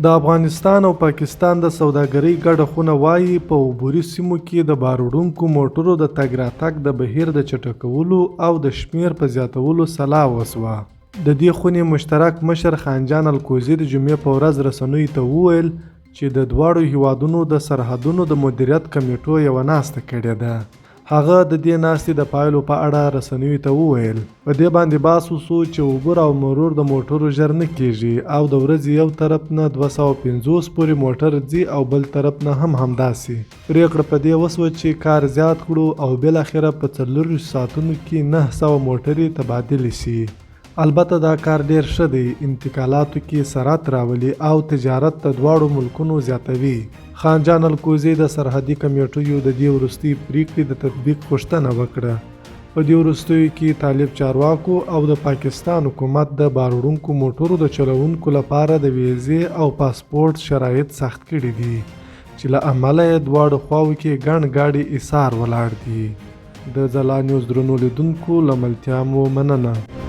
د افغانستان او پاکستان د سوداګرۍ ګډه خونه وایي په عبوري سیمو کې د بار وړونکو موټرو د تګ راتګ د بهیر د چټکولو او د شمیر په زیاتولو سلا وسوه. د دې خونې مشترک مشر خانجان الکوزي د جمعې په ورځ رسنیو ته وویل چې د دواړو هیوادونو د سرحدونو د مدیریت کمیټو یوه ناسته کړې ده. هغه د دې ناستې د پایلو په اړه رسنیو ته وویل په دې باندې بحث وشو چې عبور او مرور د موټرو ژر نه کیږي او د ورځې یو طرف نه 250 پورې موټر ځي او بل طرف نه هم همداسې. پریکړه په دې وشوه چې کار زیات کړو او بالاخره په 40 ساعتونو کې 900 موټرې تبادله شي. البته دا کار ډیر ښه دی، انتقالاتو کې سرعت راولي او تجارت د دواړو ملکونو زیاتوي. خانجان الکوزي د سرحدي کمیټو د دې وروستۍ پریکړې د تطبیق غوښتنه وکړه. په دې وروستیو کې طالب چارواکو او د پاکستان حکومت د بار وړونکو موټرو د چلوونکو لپاره د ویزې او پاسپورت شرایط سخت کړي دي چې له امله یې دواړو خواو کې ګڼ ګاډي ایثار ولاړ دي. د ځلا نیوز درنو لیدونکو له ملتیا مو مننه.